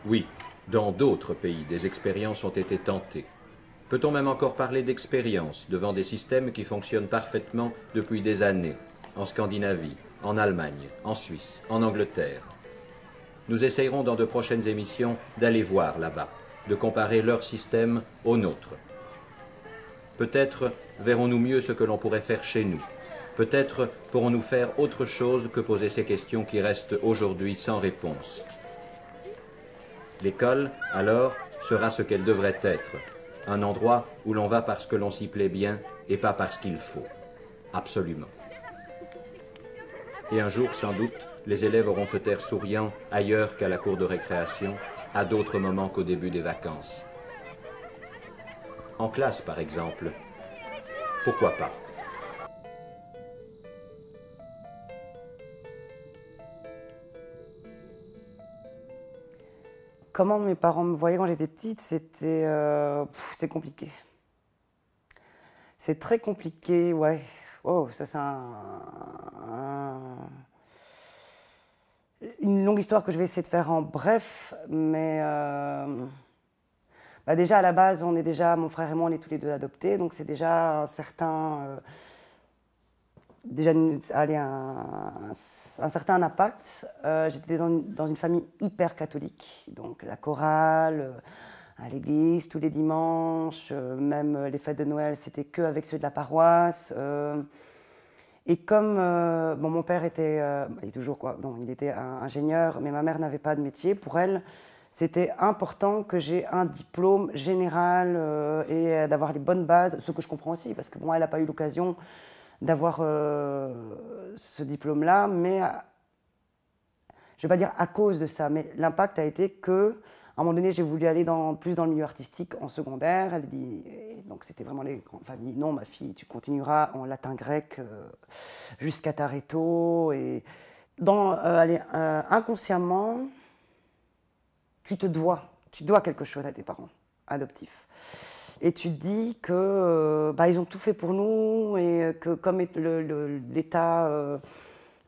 Oui, dans d'autres pays, des expériences ont été tentées. Peut-on même encore parler d'expérience devant des systèmes qui fonctionnent parfaitement depuis des années, en Scandinavie, en Allemagne, en Suisse, en Angleterre? Nous essayerons dans de prochaines émissions d'aller voir là-bas, de comparer leur système au nôtre. Peut-être verrons-nous mieux ce que l'on pourrait faire chez nous. Peut-être pourrons-nous faire autre chose que poser ces questions qui restent aujourd'hui sans réponse. L'école, alors, sera ce qu'elle devrait être. Un endroit où l'on va parce que l'on s'y plaît bien et pas parce qu'il faut. Absolument. Et un jour, sans doute, les élèves auront se taire souriants ailleurs qu'à la cour de récréation, à d'autres moments qu'au début des vacances. En classe, par exemple. Pourquoi pas? Comment mes parents me voyaient quand j'étais petite, c'est compliqué. C'est très compliqué, ouais. Oh, ça c'est une longue histoire que je vais essayer de faire en bref, mais bah déjà à la base, mon frère et moi, on est tous les deux adoptés, donc c'est déjà un certain, allez, un certain impact. J'étais dans une famille hyper catholique, donc la chorale, à l'église tous les dimanches, même les fêtes de Noël, c'était que avec ceux de la paroisse. Et comme bon, mon père était, il est toujours quoi, non, il était ingénieur, mais ma mère n'avait pas de métier. Pour elle, c'était important que j'ai un diplôme général et d'avoir les bonnes bases, ce que je comprends aussi, parce que bon, elle n'a pas eu l'occasion d'avoir ce diplôme-là, mais je ne vais pas dire à cause de ça, mais l'impact a été que, à un moment donné, j'ai voulu aller plus dans le milieu artistique en secondaire. Elle dit, donc c'était vraiment les grandes familles. Non, ma fille, tu continueras en latin grec jusqu'à Tareto. Et allez, inconsciemment, tu dois quelque chose à tes parents adoptifs. Et tu te dis que bah, ils ont tout fait pour nous et que comme l'état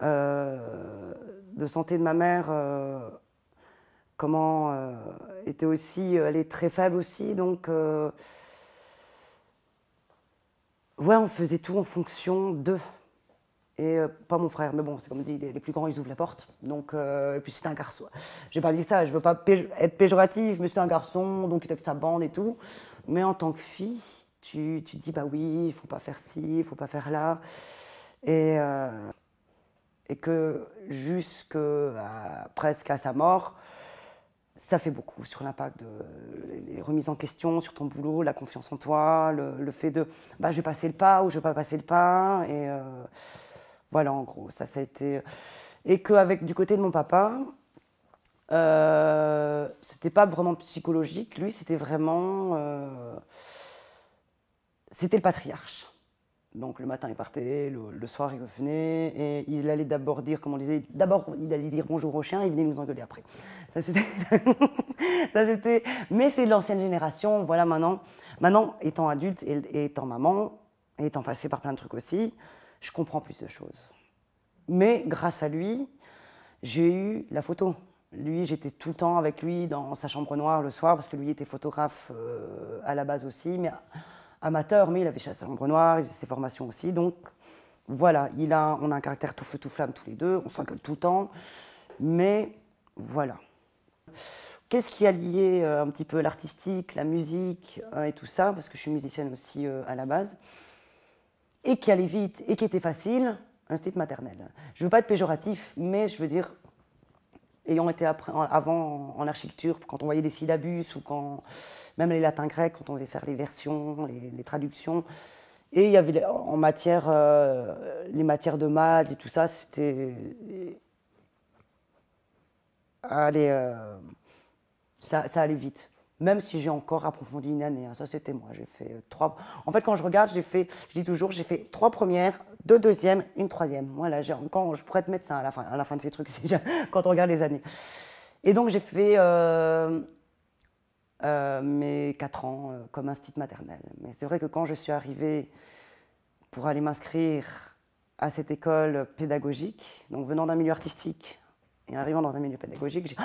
de santé de ma mère était aussi, elle est très faible aussi, donc ouais, on faisait tout en fonction d'eux. Et pas mon frère, mais bon, c'est comme dit, les plus grands, ils ouvrent la porte. Donc, et puis c'était un garçon. J'ai pas dit ça, je veux pas être péjoratif, mais c'était un garçon, donc il était avec sa bande et tout. Mais en tant que fille, tu dis, bah oui, il faut pas faire ci, il faut pas faire là. Et que presque à sa mort, ça fait beaucoup sur l'impact les remises en question sur ton boulot, la confiance en toi, le fait de bah, je vais passer le pas ou je vais pas passer le pas. Et voilà, en gros, ça a été. Et qu'avec du côté de mon papa, c'était pas vraiment psychologique. Lui, c'était vraiment. C'était le patriarche. Donc le matin, il partait, le soir, il revenait, et il allait d'abord dire, comme on disait, d'abord, il allait dire bonjour au chien, et il venait nous engueuler après. Ça, c'était. Mais c'est de l'ancienne génération, voilà, maintenant, étant adulte et étant maman, et étant passée par plein de trucs aussi, je comprends plus de choses. Mais grâce à lui, j'ai eu la photo. Lui, j'étais tout le temps avec lui dans sa chambre noire le soir, parce que lui était photographe à la base aussi, mais amateur, mais il avait sa chambre noire, il faisait ses formations aussi. Donc voilà, on a un caractère tout feu, tout flamme tous les deux, on s'engueule tout le temps, mais voilà. Qu'est-ce qui a lié un petit peu l'artistique, la musique et tout ça, parce que je suis musicienne aussi à la base, et qui allait vite et qui était facile, instinct maternel. Je ne veux pas être péjoratif, mais je veux dire, ayant été avant en architecture, quand on voyait des syllabus ou quand même les latins grecs, quand on devait faire les versions, les traductions, et il y avait en matière, les matières de maths et tout ça, c'était. Allez, ça allait vite. Même si j'ai encore approfondi une année, hein, ça c'était moi. J'ai fait 3. En fait, quand je regarde, je dis toujours, j'ai fait 3 premières, 2 deuxièmes, une troisième. Voilà, quand je pourrais être médecin à la fin de ces trucs, quand on regarde les années. Et donc j'ai fait mes 4 ans comme instinct maternel. Mais c'est vrai que quand je suis arrivée pour aller m'inscrire à cette école pédagogique, donc venant d'un milieu artistique, Et arrivant dans un milieu pédagogique,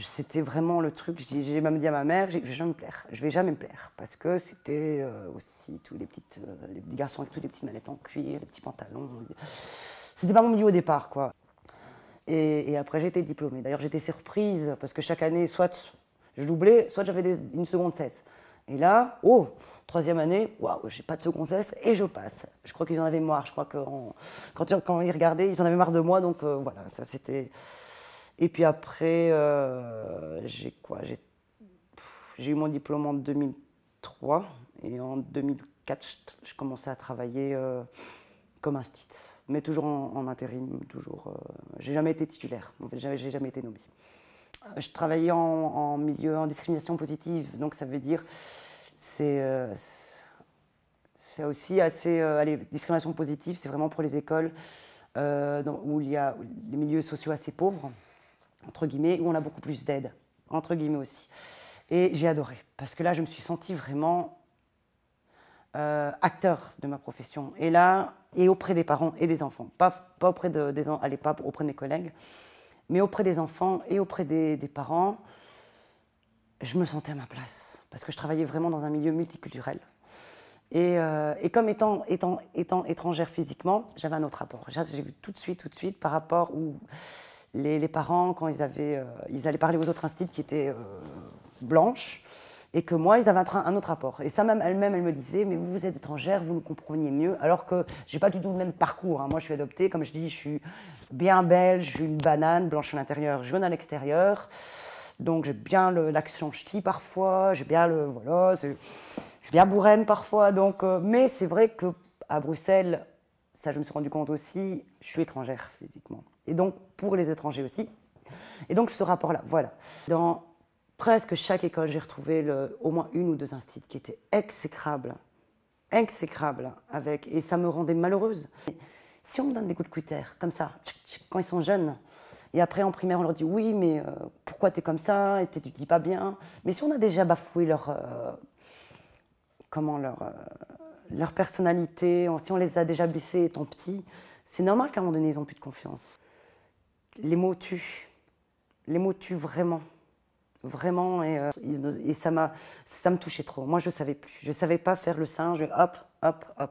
c'était vraiment le truc. J'ai même dit à ma mère, je vais jamais me plaire. Je vais jamais me plaire. Parce que c'était aussi tous les petits garçons avec toutes les petites mallettes en cuir, les petits pantalons. C'était pas mon milieu au départ, quoi. Et après, j'ai été diplômée. D'ailleurs, j'étais surprise parce que chaque année, soit je doublais, soit j'avais une seconde cesse. Et là, oh, troisième année, waouh, j'ai pas de seconde cesse et je passe. Je crois qu'ils en avaient marre. Je crois que quand ils regardaient, ils en avaient marre de moi. Donc voilà, ça c'était. Et puis après, j'ai eu mon diplôme en 2003 et en 2004, je commençais à travailler comme instit, mais toujours en intérim, toujours. J'ai jamais été titulaire. En fait, j'ai jamais été nommée. Je travaillais en milieu en discrimination positive, donc ça veut dire c'est aussi assez. Allez, discrimination positive, c'est vraiment pour les écoles où il y a des milieux sociaux assez pauvres, entre guillemets, où on a beaucoup plus d'aide, entre guillemets aussi. Et j'ai adoré, parce que là, je me suis sentie vraiment acteur de ma profession. Et là, et auprès des parents et des enfants, pas auprès pas auprès de mes collègues, mais auprès des enfants et auprès des parents, je me sentais à ma place, parce que je travaillais vraiment dans un milieu multiculturel. Et comme étant étrangère physiquement, j'avais un autre rapport. J'ai vu tout de suite, par rapport où les parents, quand ils allaient parler aux autres instituts qui étaient blanches, et que moi, ils avaient un autre rapport. Et ça, même elle-même, elle me disait, mais vous êtes étrangère, vous nous compreniez mieux, alors que je n'ai pas du tout le même parcours. Hein. Moi, je suis adoptée, comme je dis, je suis bien belge, une banane, blanche à l'intérieur, jaune à l'extérieur. Donc, j'ai bien l'accent ch'ti parfois, j'ai bien voilà, je suis bien bourraine parfois. Donc, mais c'est vrai qu'à Bruxelles, ça, je me suis rendu compte aussi, je suis étrangère physiquement. Et donc, pour les étrangers aussi. Et donc, ce rapport-là, voilà. Dans presque chaque école, j'ai retrouvé au moins une ou deux instituts qui étaient exécrables, et ça me rendait malheureuse. Si on me donne des coups de cutter, comme ça, quand ils sont jeunes, et après en primaire, on leur dit oui, mais pourquoi tu es comme ça, et tu dis pas bien. Mais si on a déjà bafoué leur personnalité, si on les a déjà baissés étant petits, c'est normal qu'à un moment donné, ils n'ont plus de confiance. Les mots tuent vraiment. Vraiment, et ça me touchait trop. Moi, je ne savais plus. Je ne savais pas faire le singe, hop.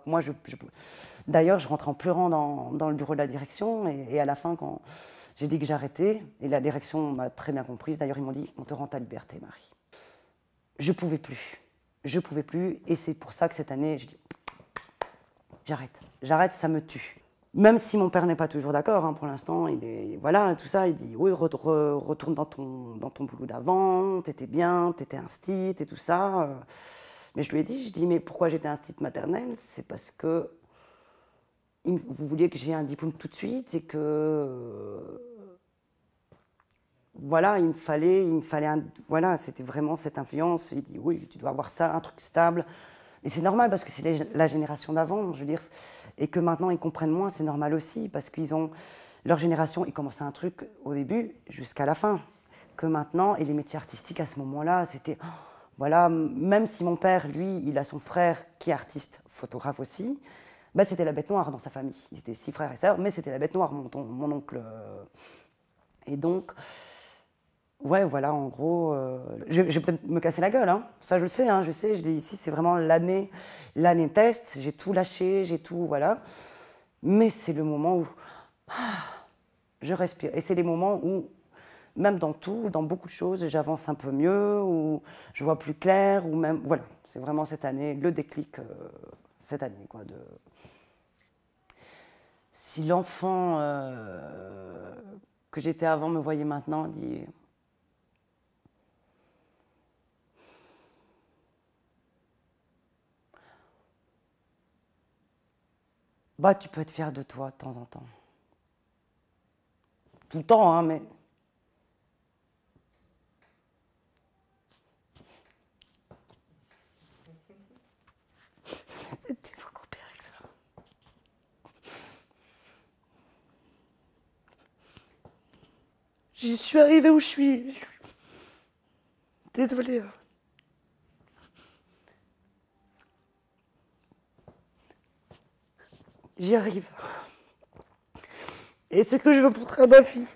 Moi, D'ailleurs, je rentrais en pleurant dans le bureau de la direction, et à la fin, quand j'ai dit que j'arrêtais, et la direction m'a très bien comprise, d'ailleurs, ils m'ont dit, on te rend ta liberté, Marie. Je ne pouvais plus, et c'est pour ça que cette année, j'ai dit, j'arrête, ça me tue. Même si mon père n'est pas toujours d'accord, hein, pour l'instant, voilà, tout ça, il dit oui, retourne dans ton boulot d'avant, t'étais bien, t'étais instit et tout ça. Mais je lui ai dit, mais pourquoi j'étais instit maternelle? C'est parce que vous vouliez que j'ai un diplôme tout de suite et que voilà, il me fallait voilà, c'était vraiment cette influence. Il dit oui, tu dois avoir ça, un truc stable. Et c'est normal parce que c'est la génération d'avant, je veux dire, et que maintenant ils comprennent moins, c'est normal aussi, parce qu'ils ont leur génération, ils commençaient un truc au début jusqu'à la fin, que maintenant, et les métiers artistiques à ce moment-là, c'était, voilà, même si mon père, lui, il a son frère qui est artiste, photographe aussi, bah, c'était la bête noire dans sa famille. Ils étaient 6 frères et sœurs, mais c'était la bête noire, mon oncle. Et donc, ouais, voilà, en gros, je vais peut-être me casser la gueule, hein. Ça je sais, je dis ici, c'est vraiment l'année test, j'ai tout lâché, j'ai tout, voilà. Mais c'est le moment où je respire. Et c'est les moments où, même dans beaucoup de choses, j'avance un peu mieux, où je vois plus clair, ou même, voilà, c'est vraiment cette année, le déclic, cette année, quoi, Si l'enfant que j'étais avant me voyait maintenant, dit... Bah, tu peux être fier de toi de temps en temps. Tout le temps, hein, mais... C'était beaucoup pire que ça. J'y suis arrivée où je suis. Désolée. J'y arrive. Et ce que je veux pour ma fille,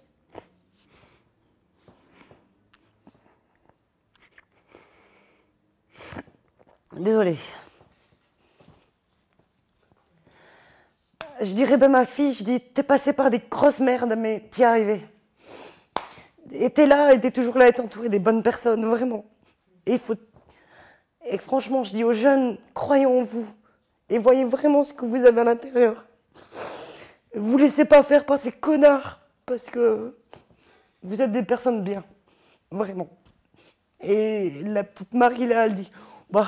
Désolée. Je dirais à ma fille, je dis, t'es passée par des grosses merdes, mais t'y es arrivée. Et t'es là, et t'es toujours là, et t'es entourée des bonnes personnes, vraiment. Et franchement, je dis aux jeunes, croyez en vous. Et voyez vraiment ce que vous avez à l'intérieur. Vous laissez pas faire par ces connards, parce que vous êtes des personnes bien. Vraiment. Et la petite Marie, là, elle dit, bah,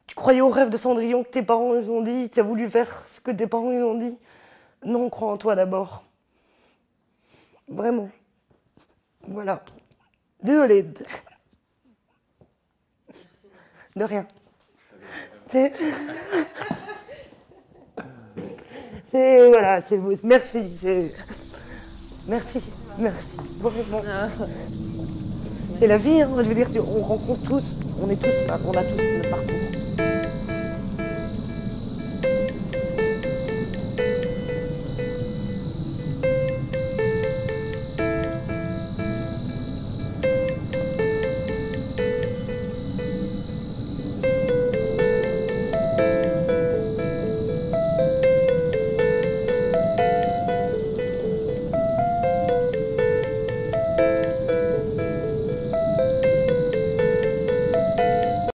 tu croyais au rêve de Cendrillon que tes parents ils ont dit, tu as voulu faire ce que tes parents ils ont dit. Non, crois en toi d'abord. Vraiment. Voilà. Désolée. De rien. Voilà, c'est beau. Merci. Merci. Vraiment. C'est la vie, hein. Je veux dire, on rencontre tous, on a tous notre parcours.